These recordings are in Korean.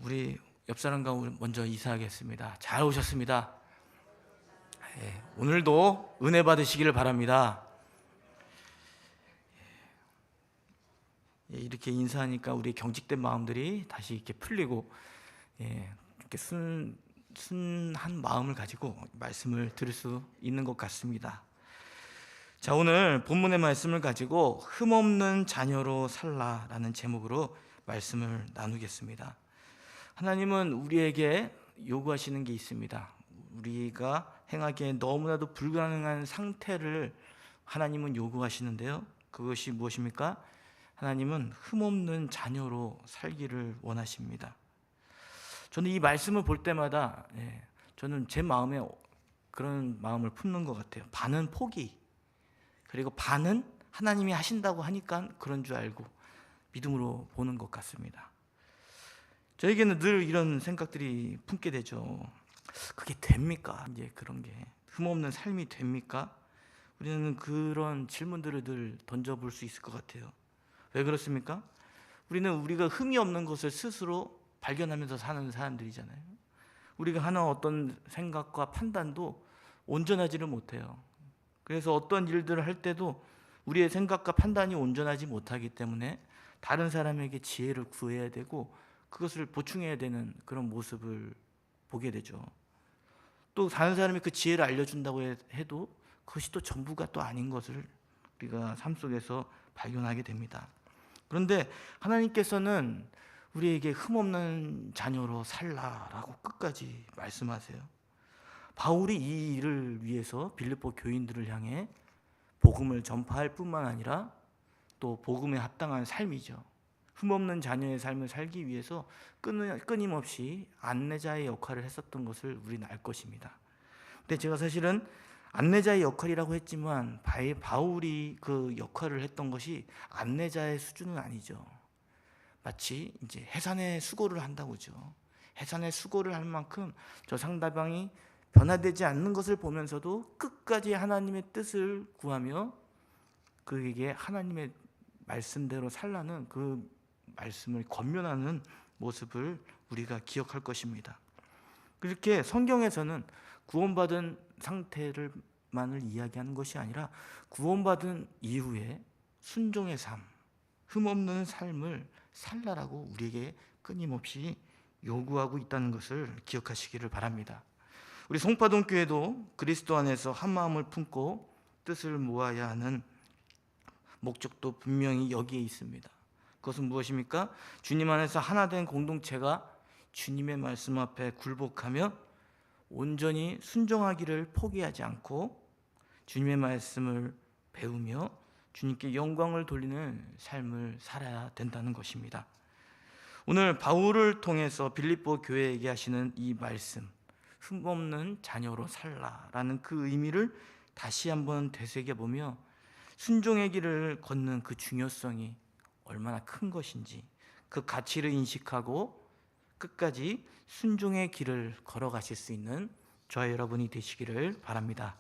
우리 옆 사람과 먼저 인사하겠습니다. 잘 오셨습니다. 오늘도 은혜 받으시기를 바랍니다. 이렇게 인사하니까 우리 경직된 마음들이 다시 이렇게 풀리고 이렇게 순한 마음을 가지고 말씀을 들을 수 있는 것 같습니다. 자, 오늘 본문의 말씀을 가지고 흠없는 자녀로 살라라는 제목으로 말씀을 나누겠습니다. 하나님은 우리에게 요구하시는 게 있습니다. 우리가 행하기에 너무나도 불가능한 상태를 하나님은 요구하시는데요. 그것이 무엇입니까? 하나님은 흠없는 자녀로 살기를 원하십니다. 저는 이 말씀을 볼 때마다 저는 제 마음에 그런 마음을 품는 것 같아요. 반은 포기, 그리고 반은 하나님이 하신다고 하니까 그런 줄 알고 믿음으로 보는 것 같습니다. 저에게는 늘 이런 생각들이 품게 되죠. 그게 됩니까? 이제 그런 게 흠없는 삶이 됩니까? 우리는 그런 질문들을 늘 던져볼 수 있을 것 같아요. 왜 그렇습니까? 우리는 우리가 흠이 없는 것을 스스로 발견하면서 사는 사람들이잖아요. 우리가 하는 어떤 생각과 판단도 온전하지를 못해요. 그래서 어떤 일들을 할 때도 우리의 생각과 판단이 온전하지 못하기 때문에 다른 사람에게 지혜를 구해야 되고 그것을 보충해야 되는 그런 모습을 보게 되죠. 또 다른 사람이 그 지혜를 알려준다고 해도 그것이 또 전부가 또 아닌 것을 우리가 삶 속에서 발견하게 됩니다. 그런데 하나님께서는 우리에게 흠없는 자녀로 살라라고 끝까지 말씀하세요. 바울이 이 일을 위해서 빌립보 교인들을 향해 복음을 전파할 뿐만 아니라 또 복음에 합당한 삶이죠. 흠없는 자녀의 삶을 살기 위해서 끊임없이 안내자의 역할을 했었던 것을 우리는 알 것입니다. 근데 제가 사실은 안내자의 역할이라고 했지만 바울이 그 역할을 했던 것이 안내자의 수준은 아니죠. 마치 이제 해산의 수고를 한다고죠. 해산의 수고를 할 만큼 저 상대방이 변화되지 않는 것을 보면서도 끝까지 하나님의 뜻을 구하며 그에게 하나님의 말씀대로 살라는 그 말씀을 권면하는 모습을 우리가 기억할 것입니다. 그렇게 성경에서는 구원받은 상태를만을 이야기하는 것이 아니라 구원받은 이후에 순종의 삶, 흠없는 삶을 살라라고 우리에게 끊임없이 요구하고 있다는 것을 기억하시기를 바랍니다. 우리 송파동 교회도 그리스도 안에서 한 마음을 품고 뜻을 모아야 하는 목적도 분명히 여기에 있습니다. 그것은 무엇입니까? 주님 안에서 하나 된 공동체가 주님의 말씀 앞에 굴복하며 온전히 순종하기를 포기하지 않고 주님의 말씀을 배우며 주님께 영광을 돌리는 삶을 살아야 된다는 것입니다. 오늘 바울을 통해서 빌립보 교회에게 하시는 이 말씀, 흠없는 자녀로 살라라는 그 의미를 다시 한번 되새겨보며 순종의 길을 걷는 그 중요성이 얼마나 큰 것인지 그 가치를 인식하고 끝까지 순종의 길을 걸어가실 수 있는 저와 여러분이 되시기를 바랍니다.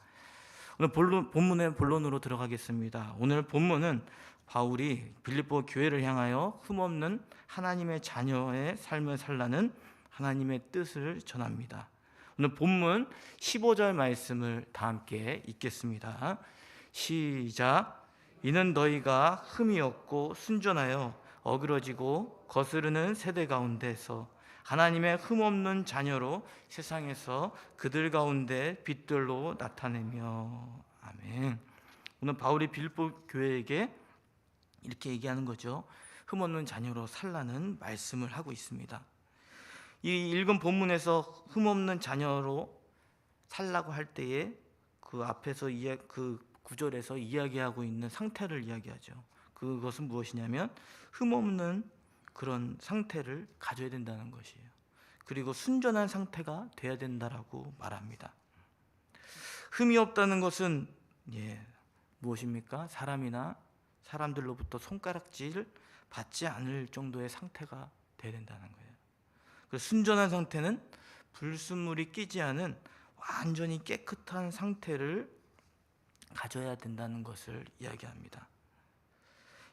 오늘 본문의 본론으로 들어가겠습니다. 오늘 본문은 바울이 빌립보 교회를 향하여 흠없는 하나님의 자녀의 삶을 살라는 하나님의 뜻을 전합니다. 오늘 본문 15절 말씀을 다 함께 읽겠습니다. 시작. 이는 너희가 흠이 없고 순전하여 어그러지고 거스르는 세대 가운데서 하나님의 흠없는 자녀로 세상에서 그들 가운데 빛들로 나타내며. 아멘. 오늘 바울이 빌립보 교회에게 이렇게 얘기하는 거죠. 흠없는 자녀로 살라는 말씀을 하고 있습니다. 이 읽은 본문에서 흠없는 자녀로 살라고 할 때에 그 앞에서 그 구절에서 이야기하고 있는 상태를 이야기하죠. 그것은 무엇이냐면 흠없는 그런 상태를 가져야 된다는 것이에요. 그리고 순전한 상태가 돼야 된다라고 말합니다. 흠이 없다는 것은 무엇입니까? 사람이나 사람들로부터 손가락질 받지 않을 정도의 상태가 돼야 된다는 거예요. 그 순전한 상태는 불순물이 끼지 않은 완전히 깨끗한 상태를 가져야 된다는 것을 이야기합니다.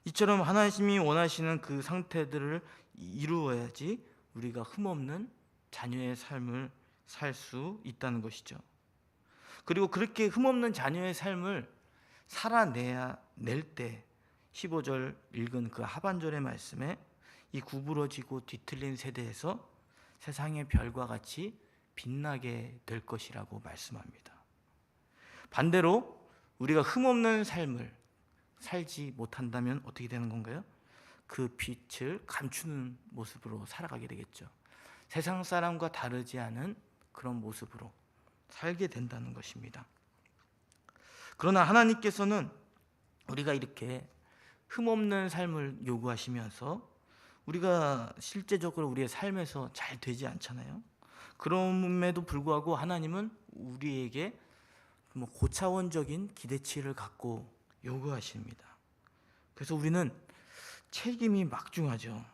이처럼 하나님이 원하시는 그 상태들을 이루어야지 우리가 흠없는 자녀의 삶을 살 수 있다는 것이죠. 그리고 그렇게 흠없는 자녀의 삶을 살아내야 낼 때 15절 읽은 그 하반절의 말씀에 이 구부러지고 뒤틀린 세대에서 세상의 별과 같이 빛나게 될 것이라고 말씀합니다. 반대로 우리가 흠없는 삶을 살지 못한다면 어떻게 되는 건가요? 그 빛을 감추는 모습으로 살아가게 되겠죠. 세상 사람과 다르지 않은 그런 모습으로 살게 된다는 것입니다. 그러나 하나님께서는 우리가 이렇게 흠없는 삶을 요구하시면서 우리가 실제적으로 우리의 삶에서 잘 되지 않잖아요. 그럼에도 불구하고 하나님은 우리에게 고차원적인 기대치를 갖고 요구하십니다. 그래서 우리는 책임이 막중하죠.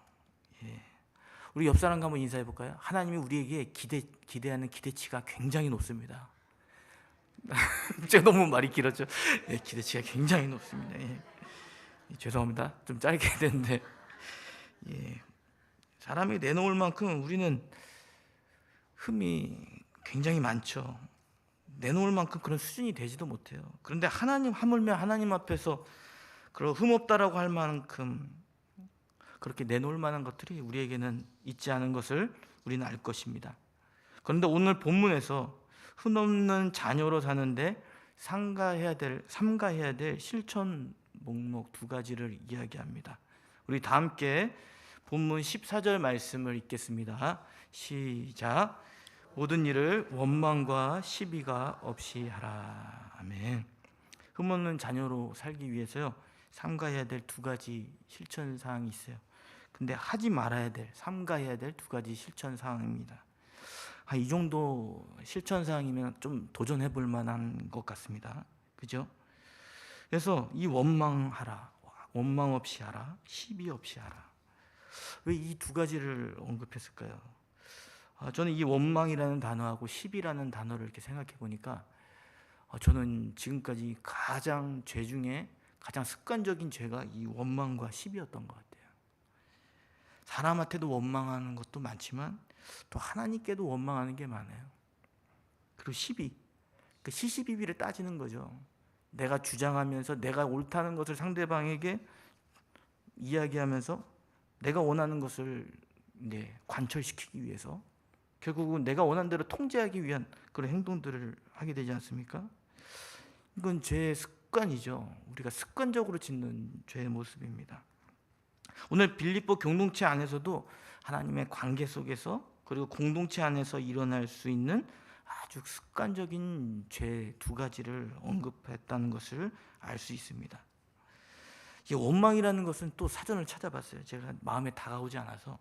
우리 옆 사람과 한번 인사해 볼까요? 하나님이 우리에게 기대하는 기대치가 굉장히 높습니다. 제가 너무 말이 길었죠. 기대치가 굉장히 높습니다. 죄송합니다. 좀 짧게 됐는데, 사람이 내놓을 만큼 우리는 흠이 굉장히 많죠. 내놓을 만큼 그런 수준이 되지도 못해요. 그런데 하물며 하나님 앞에서 그런 흠없다라고 할 만큼 그렇게 내놓을 만한 것들이 우리에게는 있지 않은 것을 우리는 알 것입니다. 그런데 오늘 본문에서 흠없는 자녀로 사는데 삼가해야 될 실천 목록 2가지를 이야기합니다. 우리 다 함께 본문 14절 말씀을 읽겠습니다. 시작. 모든 일을 원망과 시비가 없이 하라. 아멘. 흠없는 자녀로 살기 위해서요, 삼가해야 될 2가지 실천 사항이 있어요. 근데 하지 말아야 될, 삼가해야 될 2가지 실천 사항입니다. 이 정도 실천 사항이면 좀 도전해 볼 만한 것 같습니다. 그죠? 그래서 이 원망하라, 원망 없이 하라, 시비 없이 하라. 왜 이 2가지를 언급했을까요? 저는 이 원망이라는 단어하고 시비라는 단어를 이렇게 생각해 보니까 저는 지금까지 죄 중에 가장 습관적인 죄가 이 원망과 시비였던 것 같아요. 사람한테도 원망하는 것도 많지만 또 하나님께도 원망하는 게 많아요. 그리고 시비, 그 시시비비를 따지는 거죠. 내가 주장하면서 내가 옳다는 것을 상대방에게 이야기하면서 내가 원하는 것을 관철시키기 위해서 결국은 내가 원하는 대로 통제하기 위한 그런 행동들을 하게 되지 않습니까? 이건 죄의 습관이죠. 우리가 습관적으로 짓는 죄의 모습입니다. 오늘 빌립보 공동체 안에서도 하나님의 관계 속에서 그리고 공동체 안에서 일어날 수 있는 아주 습관적인 죄 2가지를 언급했다는 것을 알 수 있습니다. 이 원망이라는 것은 또 사전을 찾아봤어요. 제가 마음에 다가오지 않아서.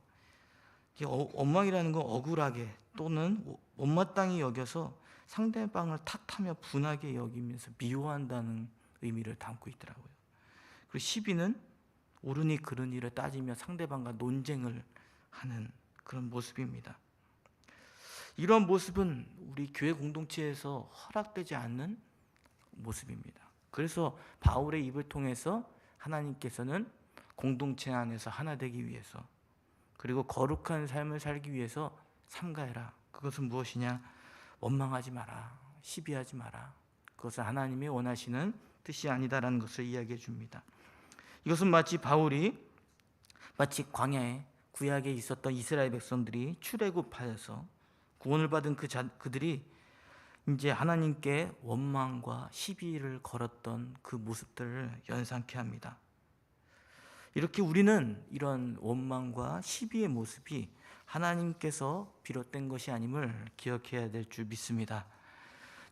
원망이라는 건 억울하게 또는 못마땅히 여겨서 상대방을 탓하며 분하게 여기면서 미워한다는 의미를 담고 있더라고요. 그리고 시비는 옳으니 그르니를 따지며 상대방과 논쟁을 하는 그런 모습입니다. 이런 모습은 우리 교회 공동체에서 허락되지 않는 모습입니다. 그래서 바울의 입을 통해서 하나님께서는 공동체 안에서 하나 되기 위해서 그리고 거룩한 삶을 살기 위해서 삼가해라. 그것은 무엇이냐? 원망하지 마라. 시비하지 마라. 그것은 하나님이 원하시는 뜻이 아니다라는 것을 이야기해 줍니다. 이것은 마치 광야에 구약에 있었던 이스라엘 백성들이 출애굽하여서 구원을 받은 그들이 이제 하나님께 원망과 시비를 걸었던 그 모습들을 연상케 합니다. 이렇게 우리는 이런 원망과 시비의 모습이 하나님께서 비롯된 것이 아님을 기억해야 될 줄 믿습니다.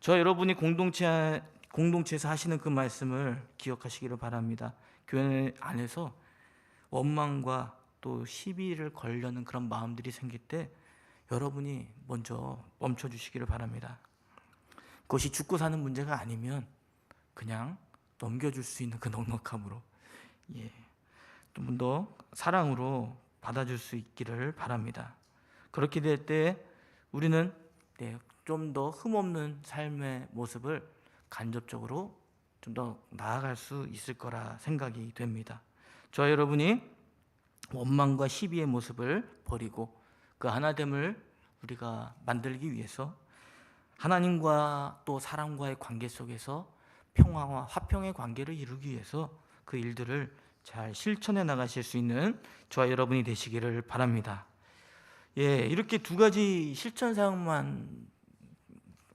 저 여러분이 공동체에서 하시는 그 말씀을 기억하시기를 바랍니다. 교회 안에서 원망과 또 시비를 걸려는 그런 마음들이 생길 때 여러분이 먼저 멈춰주시기를 바랍니다. 그것이 죽고 사는 문제가 아니면 그냥 넘겨줄 수 있는 그 넉넉함으로 좀 더 사랑으로 받아줄 수 있기를 바랍니다. 그렇게 될 때 우리는 좀 더 흠없는 삶의 모습을 간접적으로 좀 더 나아갈 수 있을 거라 생각이 됩니다. 저와 여러분이 원망과 시비의 모습을 버리고 그 하나됨을 우리가 만들기 위해서 하나님과 또 사람과의 관계 속에서 평화와 화평의 관계를 이루기 위해서 그 일들을 잘 실천해 나가실 수 있는 저와 여러분이 되시기를 바랍니다. 이렇게 두 가지 실천 사항만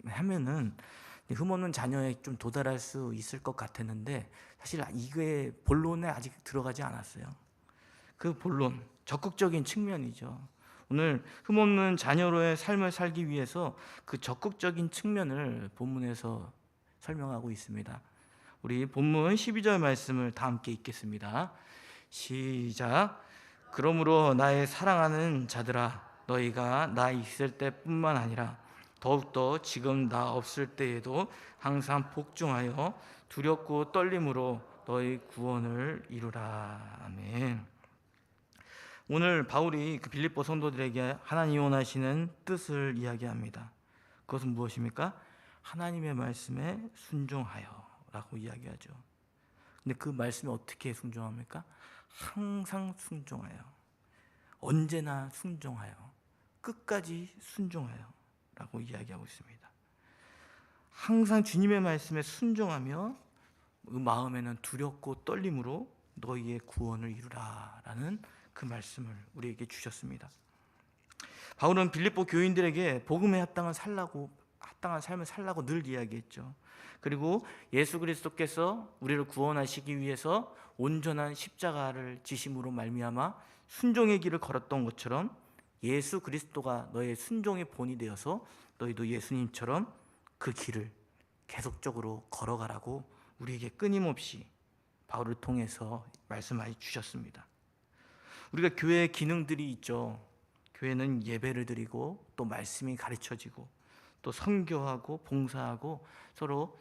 하면은 흠없는 자녀에 좀 도달할 수 있을 것 같았는데, 사실 이게 본론에 아직 들어가지 않았어요. 그 본론, 적극적인 측면이죠. 오늘 흠없는 자녀로의 삶을 살기 위해서 그 적극적인 측면을 본문에서 설명하고 있습니다. 우리 본문 12절 말씀을 다 함께 읽겠습니다. 시작. 그러므로 나의 사랑하는 자들아, 너희가 나 있을 때뿐만 아니라 더욱더 지금 나 없을 때에도 항상 복종하여 두렵고 떨림으로 너희 구원을 이루라. 아멘. 오늘 바울이 그 빌립보 성도들에게 하나님이 원하시는 뜻을 이야기합니다. 그것은 무엇입니까? 하나님의 말씀에 순종하여 라고 이야기하죠. 근데 그 말씀에 어떻게 순종합니까? 항상 순종하여, 언제나 순종하여, 끝까지 순종하여 라고 이야기하고 있습니다. 항상 주님의 말씀에 순종하며 그 마음에는 두렵고 떨림으로 너희의 구원을 이루라 라는 그 말씀을 우리에게 주셨습니다. 바울은 빌립보 교인들에게 복음에 합당한 삶을 살라고 늘 이야기했죠. 그리고 예수 그리스도께서 우리를 구원하시기 위해서 온전한 십자가를 지심으로 말미암아 순종의 길을 걸었던 것처럼 예수 그리스도가 너의 순종의 본이 되어서 너희도 예수님처럼 그 길을 계속적으로 걸어가라고 우리에게 끊임없이 바울을 통해서 말씀해 주셨습니다. 우리가 교회에 기능들이 있죠. 교회는 예배를 드리고 또 말씀이 가르쳐지고 또 선교하고 봉사하고 서로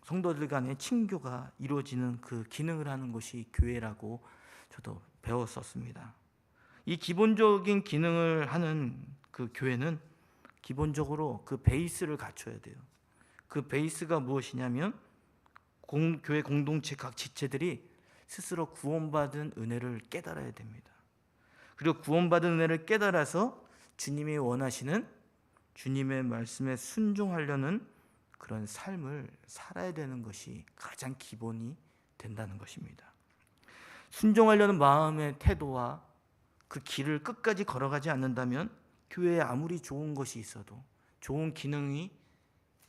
성도들 간의 친교가 이루어지는 그 기능을 하는 것이 교회라고 저도 배웠었습니다. 이 기본적인 기능을 하는 그 교회는 기본적으로 그 베이스를 갖춰야 돼요. 그 베이스가 무엇이냐면 교회 공동체 각 지체들이 스스로 구원받은 은혜를 깨달아야 됩니다. 그리고 구원받은 은혜를 깨달아서 주님이 원하시는 주님의 말씀에 순종하려는 그런 삶을 살아야 되는 것이 가장 기본이 된다는 것입니다. 순종하려는 마음의 태도와 그 길을 끝까지 걸어가지 않는다면 교회에 아무리 좋은 것이 있어도, 좋은 기능이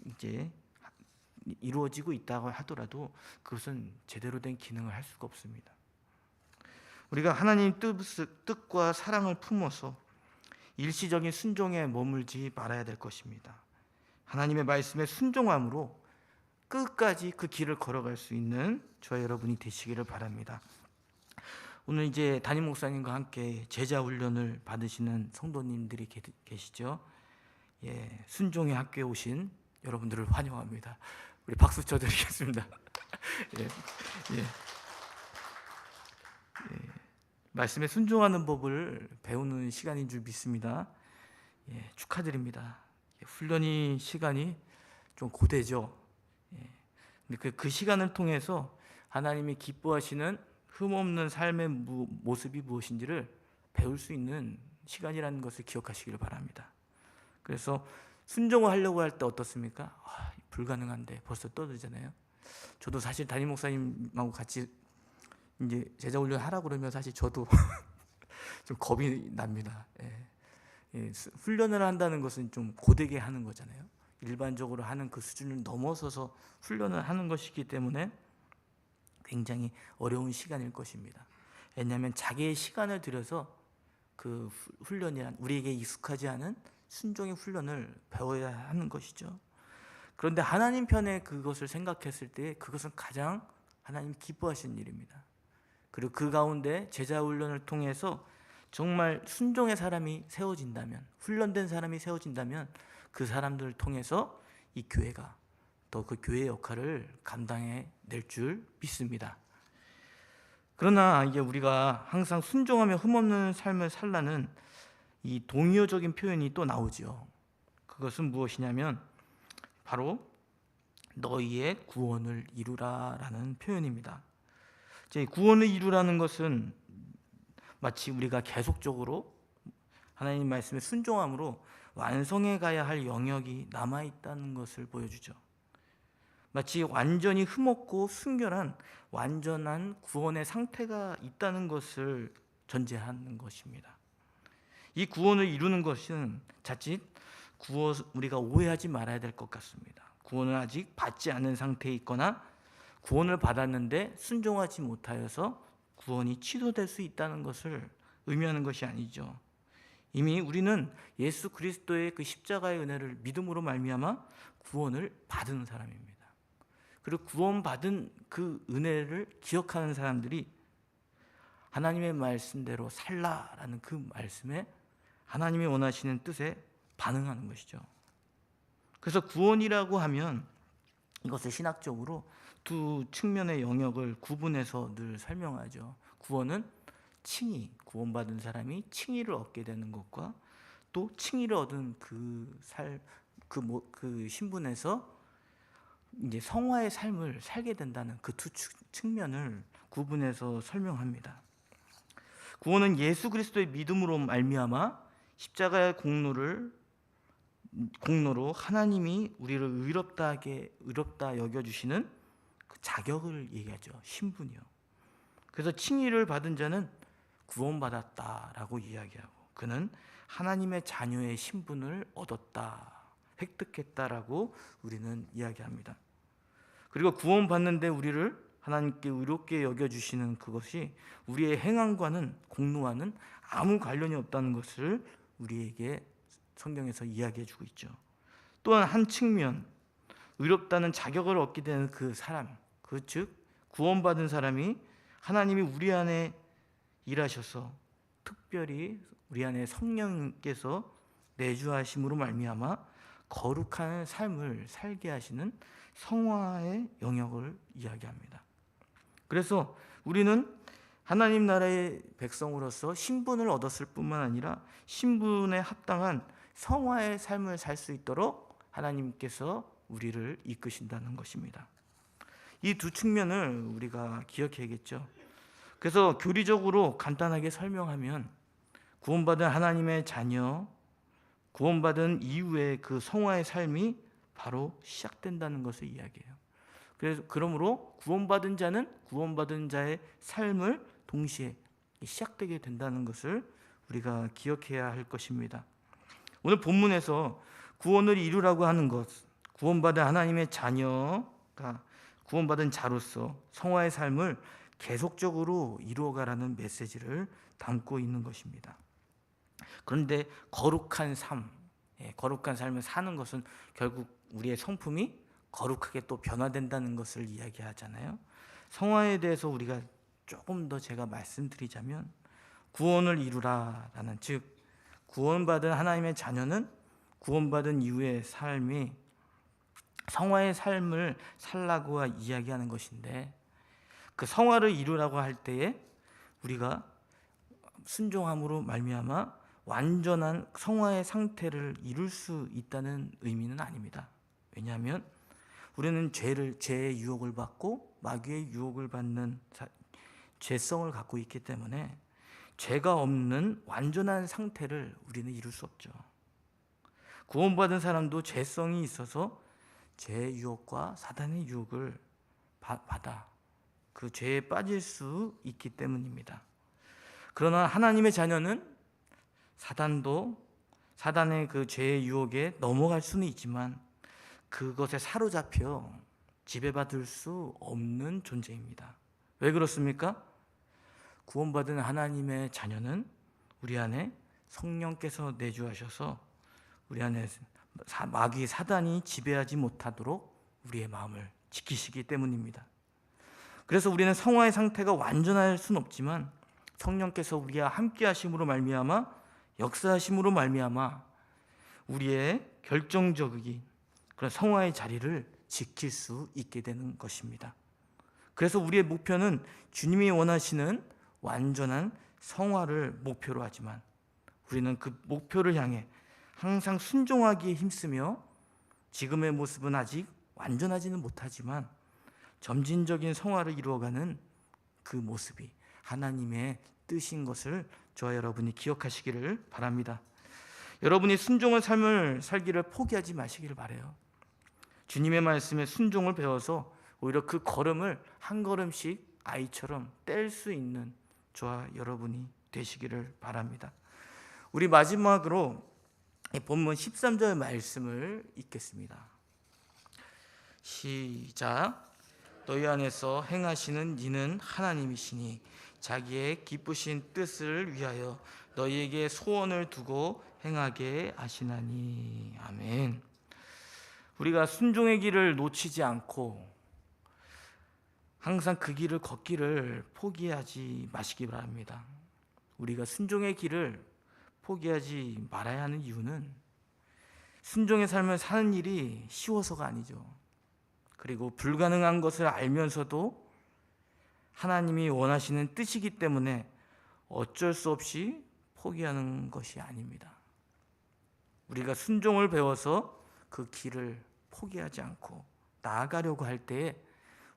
이제 이루어지고 있다고 하더라도 그것은 제대로 된 기능을 할 수가 없습니다. 우리가 하나님 뜻과 사랑을 품어서 일시적인 순종에 머물지 말아야 될 것입니다. 하나님의 말씀에 순종함으로 끝까지 그 길을 걸어갈 수 있는 저와 여러분이 되시기를 바랍니다. 오늘 이제 담임 목사님과 함께 제자 훈련을 받으시는 성도님들이 계시죠. 순종의 학교에 오신 여러분들을 환영합니다. 우리 박수 쳐드리겠습니다. 말씀에 순종하는 법을 배우는 시간인 줄 믿습니다. 축하드립니다. 훈련이 시간이 좀 고되죠. 근데 그 시간을 통해서 하나님이 기뻐하시는 흠없는 삶의 모습이 무엇인지를 배울 수 있는 시간이라는 것을 기억하시기를 바랍니다. 그래서 순종을 하려고 할 때 어떻습니까? 불가능한데 벌써 떠들잖아요. 저도 사실 담임 목사님하고 같이 이제 제자 훈련 하라고 그러면 사실 저도 좀 겁이 납니다. 훈련을 한다는 것은 좀 고되게 하는 거잖아요. 일반적으로 하는 그 수준을 넘어서서 훈련을 하는 것이기 때문에 굉장히 어려운 시간일 것입니다. 왜냐하면 자기의 시간을 들여서 그 훈련이란 우리에게 익숙하지 않은 순종의 훈련을 배워야 하는 것이죠. 그런데 하나님 편에 그것을 생각했을 때 그것은 가장 하나님 기뻐하시는 일입니다. 그리고 그 가운데 제자 훈련을 통해서 정말 순종의 사람이 세워진다면, 훈련된 사람이 세워진다면 그 사람들을 통해서 이 교회가 또 그 교회의 역할을 감당해 낼 줄 믿습니다. 그러나 이게 우리가 항상 순종하며 흠없는 삶을 살라는 이 동의어적인 표현이 또 나오죠. 그것은 무엇이냐면 바로 너희의 구원을 이루라라는 표현입니다. 구원을 이루라는 것은 마치 우리가 계속적으로 하나님 말씀에 순종함으로 완성해 가야 할 영역이 남아있다는 것을 보여주죠. 마치 완전히 흠없고 순결한 완전한 구원의 상태가 있다는 것을 전제하는 것입니다. 이 구원을 이루는 것은 자칫 우리가 오해하지 말아야 될 것 같습니다. 구원을 아직 받지 않은 상태에 있거나 구원을 받았는데 순종하지 못하여서 구원이 취소될 수 있다는 것을 의미하는 것이 아니죠. 이미 우리는 예수 그리스도의 그 십자가의 은혜를 믿음으로 말미암아 구원을 받은 사람입니다. 그리고 구원받은 그 은혜를 기억하는 사람들이 하나님의 말씀대로 살라라는 그 말씀에 하나님이 원하시는 뜻에 반응하는 것이죠. 그래서 구원이라고 하면 이것을 신학적으로 두 측면의 영역을 구분해서 늘 설명하죠. 구원은 칭의, 구원받은 사람이 칭의를 얻게 되는 것과 또 칭의를 얻은 그 신분에서 이제 성화의 삶을 살게 된다는 그 두 측면을 구분해서 설명합니다. 구원은 예수 그리스도의 믿음으로 말미암아 십자가의 공로로 하나님이 우리를 의롭다 여겨주시는 그 자격을 얘기하죠. 신분이요. 그래서 칭의를 받은 자는 구원받았다라고 이야기하고 그는 하나님의 자녀의 신분을 얻었다, 획득했다라고 우리는 이야기합니다. 그리고 구원받는데 우리를 하나님께 의롭게 여겨주시는 그것이 우리의 행함과는 공로와는 아무 관련이 없다는 것을 우리에게 성경에서 이야기해주고 있죠. 또한 한 측면 의롭다는 자격을 얻게 되는 그 사람, 즉 구원받은 사람이 하나님이 우리 안에 일하셔서 특별히 우리 안에 성령께서 내주하심으로 말미암아 거룩한 삶을 살게 하시는 성화의 영역을 이야기합니다. 그래서 우리는 하나님 나라의 백성으로서 신분을 얻었을 뿐만 아니라 신분에 합당한 성화의 삶을 살 수 있도록 하나님께서 우리를 이끄신다는 것입니다. 이 두 측면을 우리가 기억해야겠죠. 그래서 교리적으로 간단하게 설명하면 구원받은 하나님의 자녀, 구원받은 이후의 그 성화의 삶이 바로 시작된다는 것을 이야기해요. 그러므로 구원받은 자는 구원받은 자의 삶을 동시에 시작되게 된다는 것을 우리가 기억해야 할 것입니다. 오늘 본문에서 구원을 이루라고 하는 것, 구원받은 하나님의 자녀가 구원받은 자로서 성화의 삶을 계속적으로 이루어가라는 메시지를 담고 있는 것입니다. 그런데 거룩한 삶을 사는 것은 결국 우리의 성품이 거룩하게 또 변화된다는 것을 이야기하잖아요. 성화에 대해서 우리가 조금 더 제가 말씀드리자면 구원을 이루라라는, 즉 구원받은 하나님의 자녀는 구원받은 이후의 삶이 성화의 삶을 살라고 이야기하는 것인데, 그 성화를 이루라고 할 때에 우리가 순종함으로 말미암아 완전한 성화의 상태를 이룰 수 있다는 의미는 아닙니다. 왜냐하면 우리는 죄의 유혹을 받고 마귀의 유혹을 받는 죄성을 갖고 있기 때문에 죄가 없는 완전한 상태를 우리는 이룰 수 없죠. 구원받은 사람도 죄성이 있어서 죄의 유혹과 사단의 유혹을 받아 그 죄에 빠질 수 있기 때문입니다. 그러나 하나님의 자녀는 사단의 그 죄의 유혹에 넘어갈 수는 있지만 그것에 사로잡혀 지배받을 수 없는 존재입니다. 왜 그렇습니까? 구원받은 하나님의 자녀는 우리 안에 성령께서 내주하셔서 우리 안에 마귀 사단이 지배하지 못하도록 우리의 마음을 지키시기 때문입니다. 그래서 우리는 성화의 상태가 완전할 수는 없지만 성령께서 우리와 함께 하심으로 말미암아 역사하심으로 말미암아 우리의 결정적인 그런 성화의 자리를 지킬 수 있게 되는 것입니다. 그래서 우리의 목표는 주님이 원하시는 완전한 성화를 목표로 하지만 우리는 그 목표를 향해 항상 순종하기에 힘쓰며 지금의 모습은 아직 완전하지는 못하지만 점진적인 성화를 이루어가는 그 모습이 하나님의 뜻인 것을 저와 여러분이 기억하시기를 바랍니다. 여러분이 순종의 삶을 살기를 포기하지 마시기를 바라요. 주님의 말씀에 순종을 배워서 오히려 그 걸음을 한 걸음씩 아이처럼 뗄 수 있는 저와 여러분이 되시기를 바랍니다. 우리 마지막으로 본문 13절 말씀을 읽겠습니다. 시작. 너희 안에서 행하시는 이는 하나님이시니 자기의 기쁘신 뜻을 위하여 너희에게 소원을 두고 행하게 하시나니. 아멘. 우리가 순종의 길을 놓치지 않고 항상 그 길을 걷기를 포기하지 마시기 바랍니다. 우리가 순종의 길을 포기하지 말아야 하는 이유는 순종의 삶을 사는 일이 쉬워서가 아니죠. 그리고 불가능한 것을 알면서도 하나님이 원하시는 뜻이기 때문에 어쩔 수 없이 포기하는 것이 아닙니다. 우리가 순종을 배워서 그 길을 포기하지 않고 나아가려고 할 때에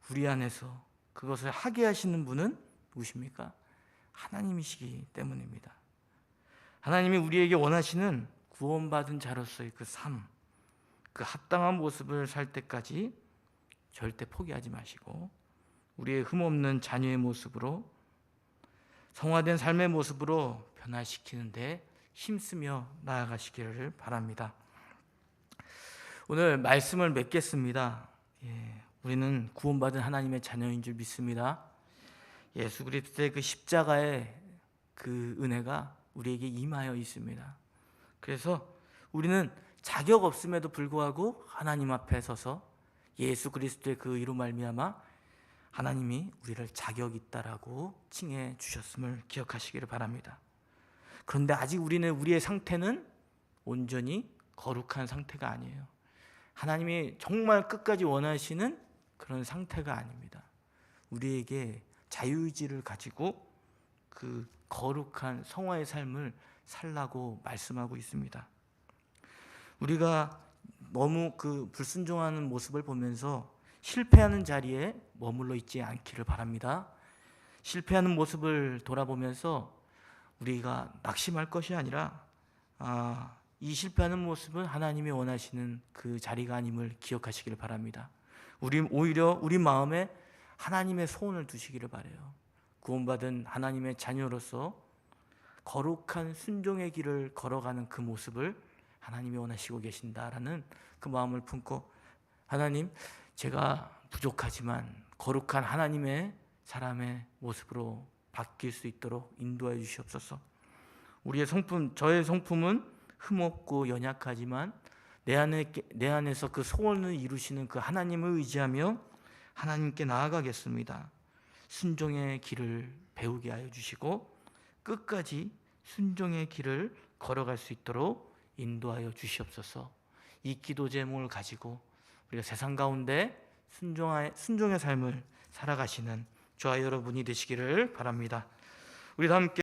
우리 안에서 그것을 하게 하시는 분은 누구십니까? 하나님이시기 때문입니다. 하나님이 우리에게 원하시는 구원받은 자로서의 그 삶, 그 합당한 모습을 살 때까지 절대 포기하지 마시고 우리의 흠없는 자녀의 모습으로 성화된 삶의 모습으로 변화시키는데 힘쓰며 나아가시기를 바랍니다. 오늘 말씀을 맺겠습니다. 우리는 구원받은 하나님의 자녀인 줄 믿습니다. 예수 그리스도의 그 십자가의 그 은혜가 우리에게 임하여 있습니다. 그래서 우리는 자격 없음에도 불구하고 하나님 앞에 서서 예수 그리스도의 그 이로 말미암아 하나님이 우리를 자격 있다라고 칭해 주셨음을 기억하시기를 바랍니다. 그런데 아직 우리의 상태는 온전히 거룩한 상태가 아니에요. 하나님이 정말 끝까지 원하시는 그런 상태가 아닙니다. 우리에게 자유의지를 가지고 그 거룩한 성화의 삶을 살라고 말씀하고 있습니다. 우리가 너무 그 불순종하는 모습을 보면서 실패하는 자리에 머물러 있지 않기를 바랍니다. 실패하는 모습을 돌아보면서 우리가 낙심할 것이 아니라 이 실패하는 모습은 하나님이 원하시는 그 자리가 아님을 기억하시기를 바랍니다. 오히려 우리 마음에 하나님의 소원을 두시기를 바라요. 구원받은 하나님의 자녀로서 거룩한 순종의 길을 걸어가는 그 모습을 하나님이 원하시고 계신다라는 그 마음을 품고 하나님, 제가 부족하지만 거룩한 하나님의 사람의 모습으로 바뀔 수 있도록 인도하여 주시옵소서. 저의 성품은 흠없고 연약하지만 내 안에서 그 소원을 이루시는 그 하나님을 의지하며 하나님께 나아가겠습니다. 순종의 길을 배우게 하여 주시고 끝까지 순종의 길을 걸어갈 수 있도록 인도하여 주시옵소서. 이 기도 제목을 가지고 우리가 세상 가운데 순종의 삶을 살아가시는 저와 여러분이 되시기를 바랍니다. 우리 다 함께